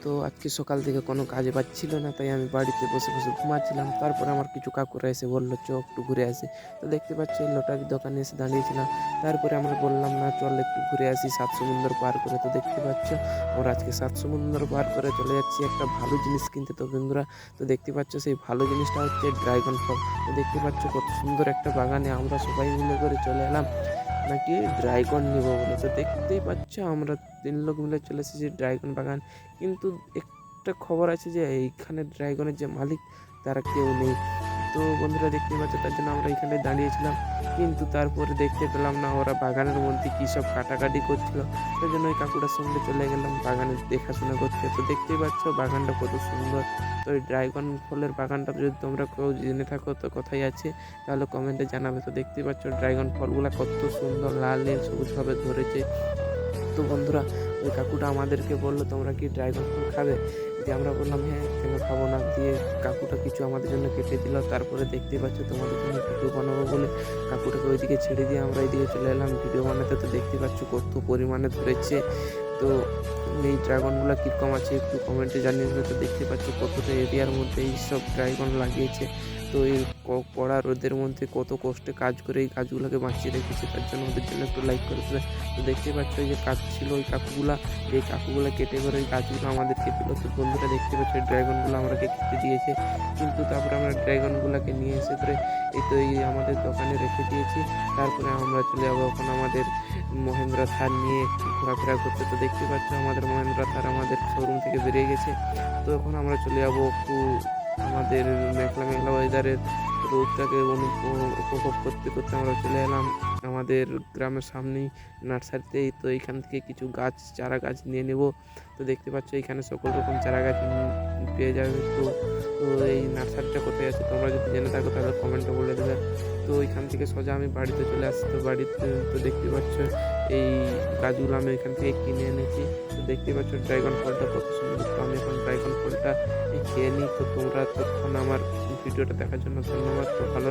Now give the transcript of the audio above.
তো আজকে সকাল থেকে কোনো কাজে পাচ্ছিল না, তাই আমি বাড়িতে বসে বসে ঘুমাচ্ছিলাম। তারপরে আমার কিছু কাকুরা এসে বললো চ একটু ঘুরে আসি। তো দেখতে পাচ্ছ এই লটারির দোকানে এসে দাঁড়িয়েছিলাম। তারপরে আমরা বললাম না চল একটু ঘুরে আসি সাত সমুদ্র পার করে। তো দেখতে পাচ্ছ আমরা আজকে সাত সমুদ্র পার করে চলে যাচ্ছি একটা ভালো জিনিস কিনতে। তো বন্ধুরা, তো দেখতে পাচ্ছ সেই ভালো জিনিসটা হচ্ছে ড্রাগন ফল। তো দেখতে পাচ্ছ কত সুন্দর একটা বাগানে আমরা সবাই মিলে করে চলে এলাম নাকি ড্রাগন নিব বলে। তো দেখতেই পাচ্ছ আমরা 3 লোক মিলে চলে এসেছি ড্রাগন বাগান। কিন্তু একটা খবর আছে যে এইখানে ড্রাগনের যে মালিক তারা কেউ নেই। তো বন্ধুরা দেখতে পাচ্ছ তার জন্য আমরা এখানে দাঁড়িয়েছিলাম, কিন্তু তারপরে দেখতে পেলাম না ওরা বাগানের মধ্যে কী সব কাটাকাটি করছিল। তার জন্য ওই কাকুটার সঙ্গে চলে গেলাম বাগানে দেখাশোনা করতে। তো দেখতেই পাচ্ছ বাগানটা কত সুন্দর। তো এই ড্রাগন ফলের বাগানটা যদি তোমরা কেউ জেনে থাকো তো কোথায় আছে তাহলে কমেন্টে জানাবে। তো দেখতেই পাচ্ছ ড্রাগন ফলগুলো কত সুন্দর লাল নীল সবুজভাবে ধরেছে। তো বন্ধুরা, ওই কাকুটা আমাদেরকে বললো তোমরা কি ড্রাগন ফল খাবে? দিয়ে আমরা বললাম হ্যাঁ, কেন খাবো না। দিয়ে কাকুটা কিছু আমাদের জন্য কেটে দিল। তারপরে দেখতে পাচ্ছ তোমাদের জন্য ভিডিও বানাবো বলে কাকুটাকে ওইদিকে ছেড়ে দিয়ে আমরা এইদিকে চলে এলাম ভিডিও বানাতে। তো দেখতে পাচ্ছ কত পরিমাণে ধরেছে। তো এই ড্রাগনগুলো কীরকম আছে একটু কমেন্টে জানিয়ে দেবে। তো দেখতে পাচ্ছ কতটা এরিয়ার মধ্যে এই সব ড্রাগন লাগিয়েছে। তো এই কড়া রোদের মধ্যে কত কষ্টে কাজ করে এই গাছগুলোকে বাঁচিয়ে রেখেছে, তার জন্য ওদের জন্য একটু লাইক করে দেবে। তো দেখতে পাচ্ছ এই যে কাজ ছিল ওই কাকুগুলা কেটে করে ওই গাছগুলো আমাদেরকে দিল। তো বন্ধুরা দেখতে পাচ্ছ ড্রাগনগুলো আমাকে কেটে দিয়েছে, কিন্তু তারপরে আমরা ড্রাগনগুলোকে নিয়ে এসে করে এই আমাদের দোকানে রেখে দিয়েছি। তারপরে আমরা চলে যাবো এখন আমাদের মহেন্দ্র থার নিয়ে একটু ঘোরাফেরা করতে। তো দেখতে পাচ্ছ আমাদের মহেন্দ্র থার আমাদের শোরুম থেকে বেরিয়ে গেছে। তো এখন আমরা চলে যাবো একটু আমাদের মেঘলা মেঘলা ওয়েদারের রোদটাকে উপভোগ করতে করতে আমরা চলে এলাম আমাদের গ্রামের সামনেই নার্সারিতেই। তো এইখান থেকে কিছু চারা গাছ নিয়ে নেব। তো দেখতে পাচ্ছ এখানে সকল রকম চারা গাছ পেয়ে যাবে। তো এই নার্সারিটা কোথায় আছে তোমরা যদি জেনে থাকো তাহলে কমেন্টে বলে দেবে। তো এখান থেকে সোজা আমি বাড়িতে চলে আসছি। তো বাড়িতে তো দেখতে পাচ্ছ এই গাছগুলো আমি এখান থেকে কিনে এনেছি। তো দেখতে পাচ্ছ ড্রাগন ফলটা কত সুন্দর। তো আমি এখন ড্রাগন ফলটা খেয়ে নিই। তো তোমরা তখন আমার ভিডিওটা দেখার জন্য ধন্যবাদ। তো ভালো